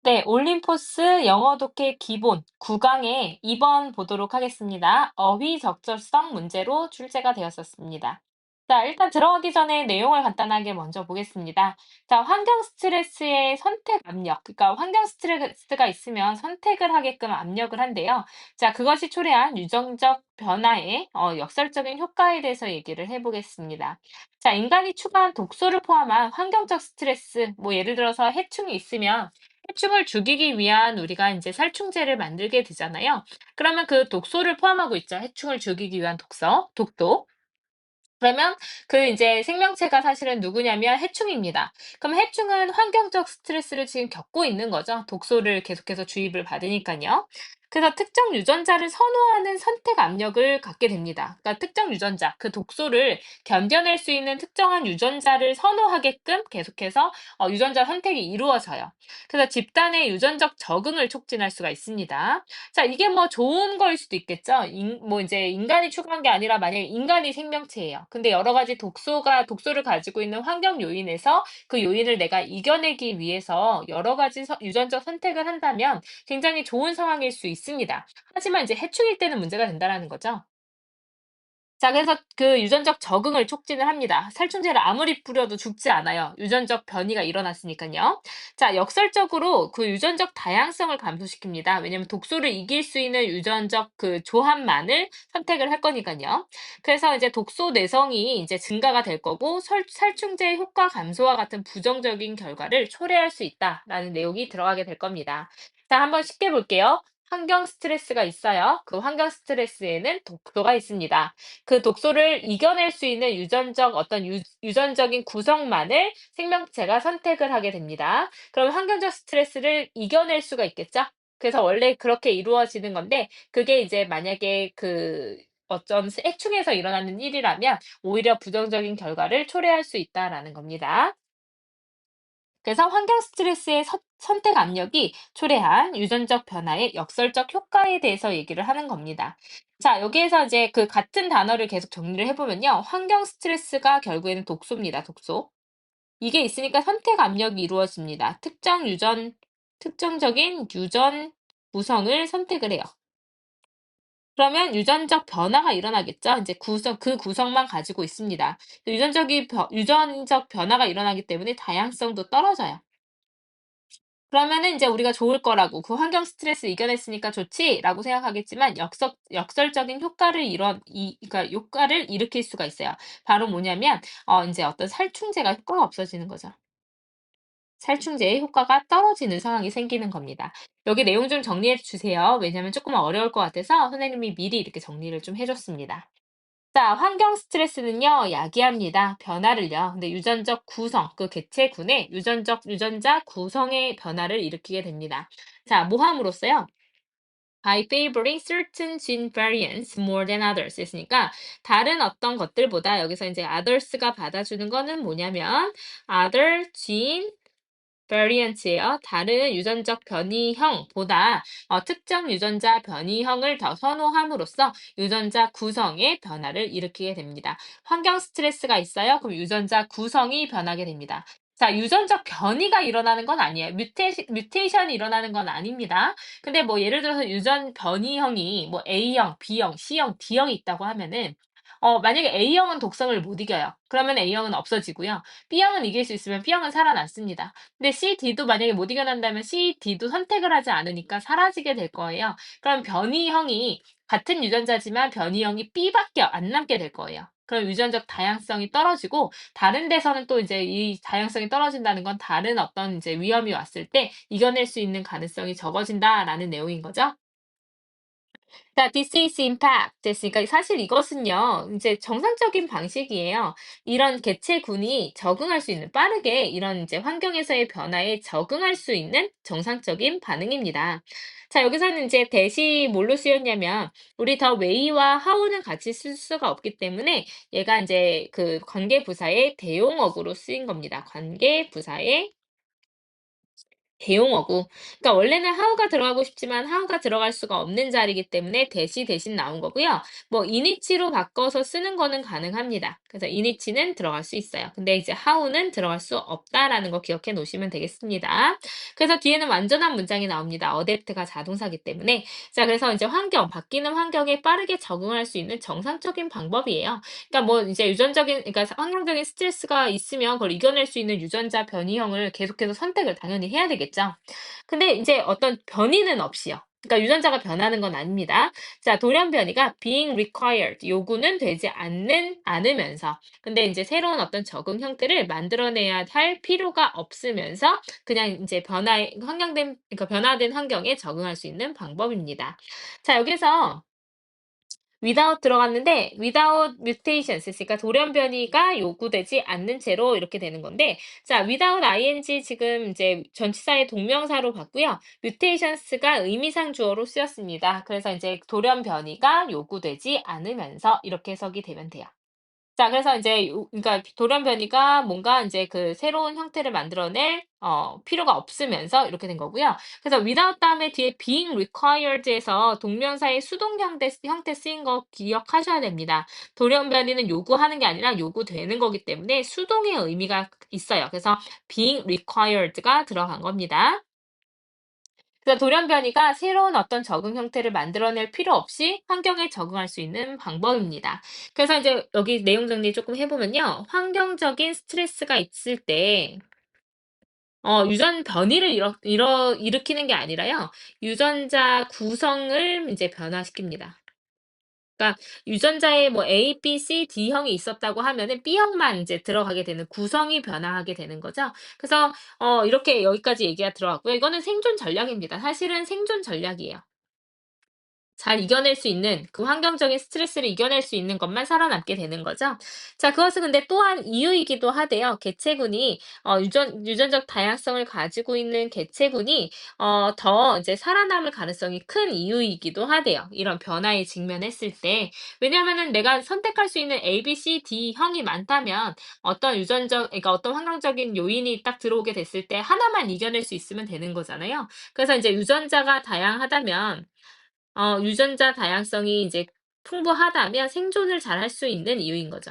네, 올림포스 영어 독해 기본 9강에 2번 보도록 하겠습니다. 어휘 적절성 문제로 출제가 되었었습니다. 자, 일단 들어가기 전에 내용을 간단하게 먼저 보겠습니다. 자, 환경 스트레스의 선택 압력, 그러니까 환경 스트레스가 있으면 선택을 하게끔 압력을 한대요. 자, 그것이 초래한 유전적 변화의 역설적인 효과에 대해서 얘기를 해보겠습니다. 자, 인간이 추가한 독소를 포함한 환경적 스트레스, 뭐 예를 들어서 해충이 있으면 해충을 죽이기 위한 우리가 이제 살충제를 만들게 되잖아요. 그러면 그 독소를 포함하고 있죠. 해충을 죽이기 위한 독도. 그러면 그 이제 생명체가 사실은 누구냐면 해충입니다. 그럼 해충은 환경적 스트레스를 지금 겪고 있는 거죠. 독소를 계속해서 주입을 받으니까요. 그래서 특정 유전자를 선호하는 선택 압력을 갖게 됩니다. 그러니까 특정 유전자, 그 독소를 견뎌낼 수 있는 특정한 유전자를 선호하게끔 계속해서 유전자 선택이 이루어져요. 그래서 집단의 유전적 적응을 촉진할 수가 있습니다. 자, 이게 뭐 좋은 거일 수도 있겠죠. 뭐 이제 인간이 추구한 게 아니라 만약에 인간이 생명체예요. 근데 여러 가지 독소를 가지고 있는 환경 요인에서 그 요인을 내가 이겨내기 위해서 여러 가지 유전적 선택을 한다면 굉장히 좋은 상황일 수 있습니다. 하지만 이제 해충일 때는 문제가 된다라는 거죠. 자, 그래서 그 유전적 적응을 촉진을 합니다. 살충제를 아무리 뿌려도 죽지 않아요. 유전적 변이가 일어났으니까요. 자, 역설적으로 그 유전적 다양성을 감소시킵니다. 왜냐면 독소를 이길 수 있는 유전적 그 조합만을 선택을 할 거니까요. 그래서 이제 독소 내성이 이제 증가가 될 거고 살충제의 효과 감소와 같은 부정적인 결과를 초래할 수 있다라는 내용이 들어가게 될 겁니다. 자, 한번 쉽게 볼게요. 환경 스트레스가 있어요. 그 환경 스트레스에는 독소가 있습니다. 그 독소를 이겨낼 수 있는 유전적 어떤 유전적인 구성만을 생명체가 선택을 하게 됩니다. 그럼 환경적 스트레스를 이겨낼 수가 있겠죠? 그래서 원래 그렇게 이루어지는 건데 그게 이제 만약에 그 어떤 해충에서 일어나는 일이라면 오히려 부정적인 결과를 초래할 수 있다라는 겁니다. 그래서 환경 스트레스의 선택 압력이 초래한 유전적 변화의 역설적 효과에 대해서 얘기를 하는 겁니다. 자, 여기에서 이제 그 같은 단어를 계속 정리를 해보면요. 환경 스트레스가 결국에는 독소입니다. 독소. 이게 있으니까 선택 압력이 이루어집니다. 특정적인 유전 구성을 선택을 해요. 그러면 유전적 변화가 일어나겠죠. 이제 그 구성만 가지고 있습니다. 유전적 변화가 일어나기 때문에 다양성도 떨어져요. 그러면은 이제 우리가 좋을 거라고 '그 환경 스트레스 이겨냈으니까 좋지.'라고 생각하겠지만 역설적인 그러니까 효과를 일으킬 수가 있어요. 바로 뭐냐면 인제 어떤 살충제가 효과가 없어지는 거죠. 살충제의 효과가 떨어지는 상황이 생기는 겁니다. 여기 내용 좀 정리해 주세요. 왜냐하면 쪼끔 어려울 것 같아서 선생님이 미리 이렇게 정리를 좀 해 줬습니다. 자, 환경 스트레스는요, 야기합니다. 변화를요. 근데 유전적 구성, 그 개체군의 유전자 구성의 변화를 일으키게 됩니다. 자, 뭐 함으로써요? By favoring certain gene variants more than others 했으니까 다른 어떤 것들보다 여기서 이제 others가 받아주는 거는 뭐냐면 other gene variant예요. 다른 유전적 변이형보다 특정 유전자 변이형을 더 선호함으로써 유전자 구성의 변화를 일으키게 됩니다. 환경 스트레스가 있어요. 그럼 유전자 구성이 변하게 됩니다. 자, 유전적 변이가 일어나는 건 아니에요. 뮤테이션이 일어나는 건 아닙니다. 근데 뭐 예를 들어서 유전 변이형이 뭐 A형, B형, C형, D형이 있다고 하면은 만약에 A형은 독성을 못 이겨요. 그러면 A형은 없어지고요. B형은 이길 수 있으면 B형은 살아남습니다. 근데 C, D도 만약에 못 이겨낸다면 C, D도 선택을 하지 않으니까 사라지게 될 거예요. 그럼 변이형이 같은 유전자지만 변이형이 B밖에 안 남게 될 거예요. 그럼 유전적 다양성이 떨어지고 다른 데서는 또 이제 이 다양성이 떨어진다는 건 다른 어떤 이제 위험이 왔을 때 이겨낼 수 있는 가능성이 적어진다라는 내용인 거죠. 자, disease impact 됐으니까 사실 이것은요, 이제 정상적인 방식이에요. 이런 개체군이 적응할 수 있는, 빠르게 이런 이제 환경에서의 변화에 적응할 수 있는 정상적인 반응입니다. 자, 여기서는 이제 대시 뭘로 쓰였냐면, 우리 더 way와 how는 같이 쓸 수가 없기 때문에 얘가 이제 그 관계부사의 대용어구로 쓰인 겁니다. 관계부사의 대용어고. 그러니까 원래는 how가 들어가고 싶지만 how가 들어갈 수가 없는 자리이기 때문에 that이 대신 나온 거고요. 뭐 init로 바꿔서 쓰는 거는 가능합니다. 그래서 init는 들어갈 수 있어요. 근데 이제 how는 들어갈 수 없다라는 거 기억해 놓으시면 되겠습니다. 그래서 뒤에는 완전한 문장이 나옵니다. adapt가 자동사기 때문에. 자, 그래서 이제 환경, 바뀌는 환경에 빠르게 적응할 수 있는 정상적인 방법이에요. 그러니까 뭐 이제 유전적인, 그러니까 환경적인 스트레스가 있으면 그걸 이겨낼 수 있는 유전자 변이형을 계속해서 선택을 당연히 해야 되겠죠. 근데 이제 어떤 변이는 없이요. 그러니까 유전자가 변하는 건 아닙니다. 자, 돌연 변이가 being required, 요구는 되지 않으면서, 근데 이제 새로운 어떤 적응 형태를 만들어내야 할 필요가 없으면서 그냥 이제 그러니까 변화된 환경에 적응할 수 있는 방법입니다. 자, 여기서 without 들어갔는데 without mutations, 그러니까 돌연 변이가 요구되지 않는 채로 이렇게 되는 건데, 자, without ing 지금 이제 전치사의 동명사로 봤고요. mutations가 의미상 주어로 쓰였습니다. 그래서 이제 돌연 변이가 요구되지 않으면서 이렇게 해석이 되면 돼요. 자, 그래서 이제 그러니까 돌연 변이가 뭔가 이제 그 새로운 형태를 만들어낼 필요가 없으면서 이렇게 된 거고요. 그래서 without 다음에 뒤에 being required에서 동명사의 수동 형태 쓰인 거 기억하셔야 됩니다. 돌연 변이는 요구하는 게 아니라 요구되는 거기 때문에 수동의 의미가 있어요. 그래서 being required가 들어간 겁니다. 그래서 돌연변이가 새로운 어떤 적응 형태를 만들어낼 필요 없이 환경에 적응할 수 있는 방법입니다. 그래서 이제 여기 내용 정리 조금 해보면요. 환경적인 스트레스가 있을 때, 유전 변이를 일으키는 게 아니라요. 유전자 구성을 이제 변화시킵니다. 그러니까 유전자에 뭐 A, B, C, D형이 있었다고 하면은 B형만 이제 들어가게 되는, 구성이 변화하게 되는 거죠. 그래서 이렇게 여기까지 얘기가 들어갔고요. 이거는 생존 전략입니다. 사실은 생존 전략이에요. 잘 이겨낼 수 있는, 그 환경적인 스트레스를 이겨낼 수 있는 것만 살아남게 되는 거죠. 자, 그것은 근데 또한 이유이기도 하대요. 개체군이 유전적 다양성을 가지고 있는 개체군이 더 이제 살아남을 가능성이 큰 이유이기도 하대요. 이런 변화에 직면했을 때. 왜냐하면은 내가 선택할 수 있는 A, B, C, D 형이 많다면 그러니까 어떤 환경적인 요인이 딱 들어오게 됐을 때 하나만 이겨낼 수 있으면 되는 거잖아요. 그래서 이제 유전자가 다양하다면 유전자 다양성이 이제 풍부하다면 생존을 잘 할 수 있는 이유인 거죠.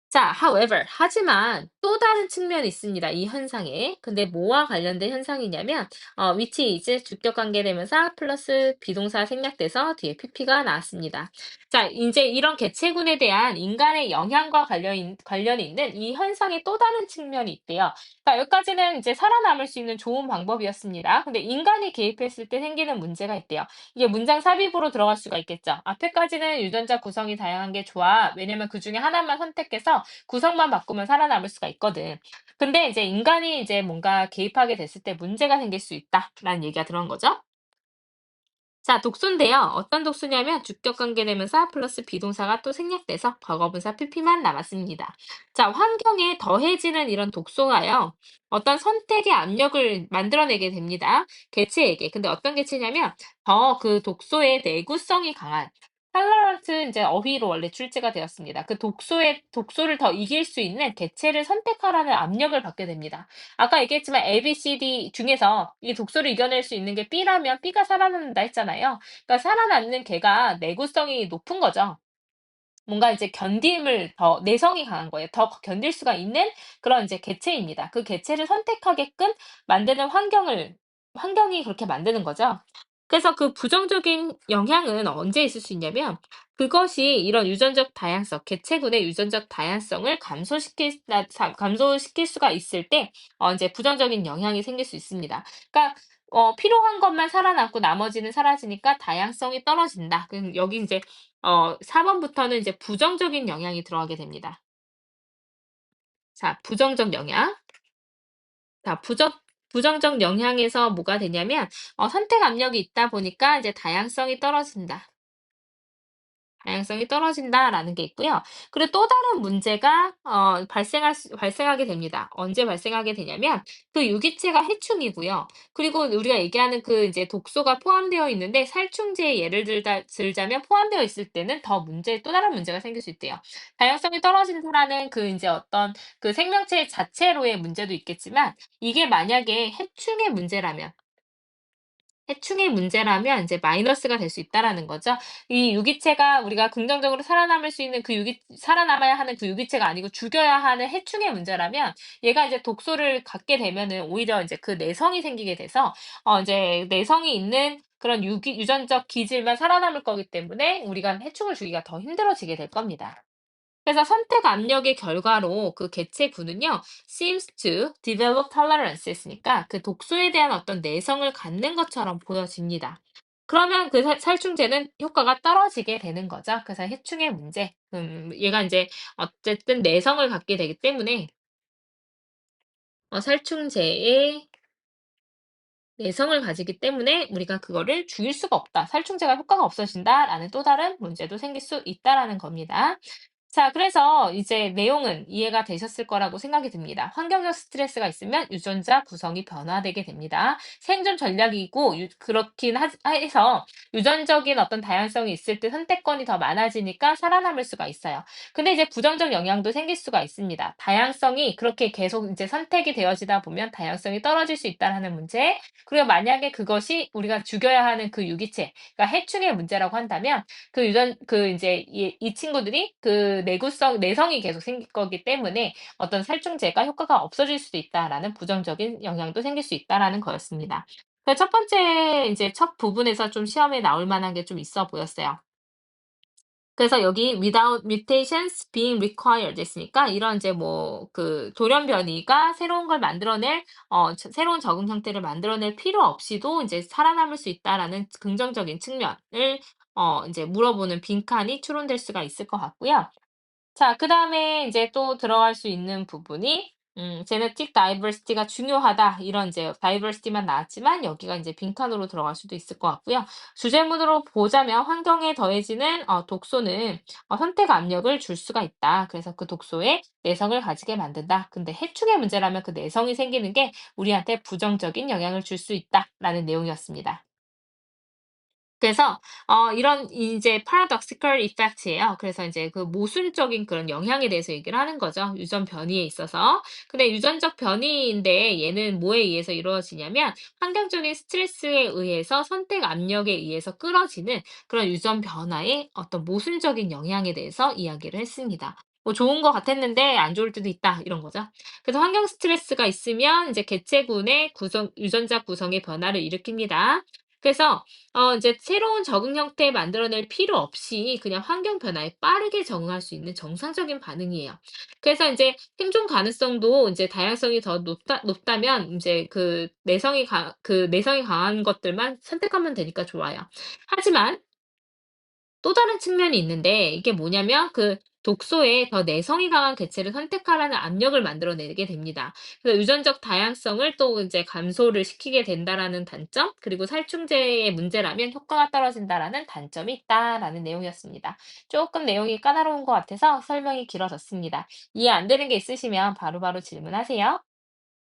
자, however, 하지만 또 다른 측면이 있습니다. 이 현상에. 근데 뭐와 관련된 현상이냐면, which is 주격 관계대명사 플러스 비동사 생략돼서 뒤에 pp가 나왔습니다. 자, 이제 이런 개체군에 대한 인간의 영향과 관련이 있는 이 현상의 또 다른 측면이 있대요. 자, 여기까지는 이제 살아남을 수 있는 좋은 방법이었습니다. 근데 인간이 개입했을 때 생기는 문제가 있대요. 이게 문장 삽입으로 들어갈 수가 있겠죠. 앞에까지는 유전자 구성이 다양한 게 좋아. 왜냐면 그 중에 하나만 선택해서 구성만 바꾸면 살아남을 수가 있거든. 근데 이제 인간이 이제 뭔가 개입하게 됐을 때 문제가 생길 수 있다라는 얘기가 들어간 거죠. 자, 독수인데요. 어떤 독수냐면 주격 관계대명사 플러스 비동사가 또 생략돼서 과거분사 pp만 남았습니다. 자, 환경에 더해지는 이런 독소가요. 어떤 선택의 압력을 만들어내게 됩니다. 개체에게. 근데 어떤 개체냐면 더 그 독소의 내구성이 강한 탈러런트 이제 어휘로 원래 출제가 되었습니다. 그 독소를 더 이길 수 있는 개체를 선택하라는 압력을 받게 됩니다. 아까 얘기했지만 A, B, C, D 중에서 이 독소를 이겨낼 수 있는 게 B라면 B가 살아남는다 했잖아요. 그러니까 살아남는 개가 내구성이 높은 거죠. 뭔가 이제 내성이 강한 거예요. 더 견딜 수가 있는 그런 이제 개체입니다. 그 개체를 선택하게끔 만드는 환경이 그렇게 만드는 거죠. 그래서 그 부정적인 영향은 언제 있을 수 있냐면, 그것이 이런 개체군의 유전적 다양성을 감소시킬 수가 있을 때, 이제 부정적인 영향이 생길 수 있습니다. 그러니까 필요한 것만 살아남고 나머지는 사라지니까 다양성이 떨어진다. 그럼 여기 이제 4번부터는 이제 부정적인 영향이 들어가게 됩니다. 자, 부정적 영향. 자, 부정적 영향에서 뭐가 되냐면, 선택 압력이 있다 보니까 이제 다양성이 떨어진다. 다양성이 떨어진다라는 게 있고요. 그리고 또 다른 문제가 발생하게 됩니다. 언제 발생하게 되냐면 그 유기체가 해충이고요. 그리고 우리가 얘기하는 그 이제 독소가 포함되어 있는데 살충제에 예를 들자면 포함되어 있을 때는 또 다른 문제가 생길 수 있대요. 다양성이 떨어진다라는 그 인제 어떤 그 생명체 자체로의 문제도 있겠지만 이게 만약에 해충의 문제라면 이제 마이너스가 될 수 있다라는 거죠. 이 유기체가 우리가 긍정적으로 살아남을 수 있는 살아남아야 하는 그 유기체가 아니고 죽여야 하는 해충의 문제라면 얘가 이제 독소를 갖게 되면은 오히려 이제 그 내성이 생기게 돼서 이제 내성이 있는 그런 유전적 기질만 살아남을 거기 때문에 우리가 해충을 죽이기가 더 힘들어지게 될 겁니다. 그래서 선택 압력의 결과로 그 개체군은요, seems to develop tolerance 했으니까 그 독소에 대한 어떤 내성을 갖는 것처럼 보여집니다. 그러면 그 살충제는 효과가 떨어지게 되는 거죠. 그래서 해충의 문제. 얘가 이제 어쨌든 내성을 갖게 되기 때문에 살충제의 내성을 가지기 때문에 우리가 그거를 죽일 수가 없다. 살충제가 효과가 없어진다라는 또 다른 문제도 생길 수 있다라는 겁니다. 자, 그래서 이제 내용은 이해가 되셨을 거라고 생각이 듭니다. 환경적 스트레스가 있으면 유전자 구성이 변화되게 됩니다. 생존 전략이고 그렇긴 해서 유전적인 어떤 다양성이 있을 때 선택권이 더 많아지니까 살아남을 수가 있어요. 근데 이제 부정적 영향도 생길 수가 있습니다. 다양성이 그렇게 계속 이제 선택이 되어지다 보면 다양성이 떨어질 수 있다라는 문제. 그리고 만약에 그것이 우리가 죽여야 하는 그 유기체, 그러니까 해충의 문제라고 한다면 그 이제 이 친구들이 그 내성이 계속 생길 거기 때문에 어떤 살충제가 효과가 없어질 수도 있다라는 부정적인 영향도 생길 수 있다라는 거였습니다. 그 첫 번째 이제 첫 부분에서 좀 시험에 나올 만한 게 좀 있어 보였어요. 그래서 여기 without mutations being required 했으니까 이런 이제 뭐 그 돌연 변이가 새로운 걸 만들어낼 새로운 적응 형태를 만들어낼 필요 없이도 이제 살아남을 수 있다라는 긍정적인 측면을 이제 물어보는 빈칸이 추론될 수가 있을 것 같고요. 자, 그다음에 이제 또 들어갈 수 있는 부분이 "genetic diversity가 중요하다." 이런 이제 diversity만 나왔지만 여기가 이제 빈칸으로 들어갈 수도 있을 것 같고요. 주제문으로 보자면 "환경에 더해지는 독소는 선택 압력을 줄 수가 있다. 그래서 그 독소에 내성을 가지게 만든다. 근데 해충의 문제라면 그 내성이 생기는 게 우리한테 부정적인 영향을 줄 수 있다."라는 내용이었습니다. 그래서 이런 이제 paradoxical effect예요. 그래서 인제 그 모순적인 그런 영향에 대해서 얘기를 하는 거죠, 유전 변이에 있어서. 근데 유전적 변이인데 얘는 뭐에 의해서 이루어지냐면 환경적인 스트레스에 의해서 선택 압력에 의해서 끌어지는 그런 유전 변화의 어떤 모순적인 영향에 대해서 이야기를 했습니다. 뭐 좋은 것 같았는데 안 좋을 때도 있다 이런 거죠. 그래서 환경 스트레스가 있으면 이제 개체군의 유전자 구성의 변화를 일으킵니다. 그래서 이제 새로운 적응 형태 만들어낼 필요 없이 그냥 환경 변화에 빠르게 적응할 수 있는 정상적인 반응이에요. 그래서 인제 생존 가능성도 인제 다양성이 더 높다면 인제 내성이 강한 것들만 선택하면 되니까 좋아요. 하지만 또 다른 측면이 있는데 이게 뭐냐면 그 독소에 더 내성이 강한 개체를 선택하라는 압력을 만들어내게 됩니다. 그래서 유전적 다양성을 또 이제 감소를 시키게 된다라는 단점, 그리고 살충제의 문제라면 효과가 떨어진다라는 단점이 있다라는 내용이었습니다. 조금 내용이 까다로운 것 같아서 설명이 길어졌습니다. 이해 안 되는 게 있으시면 바로바로 질문하세요.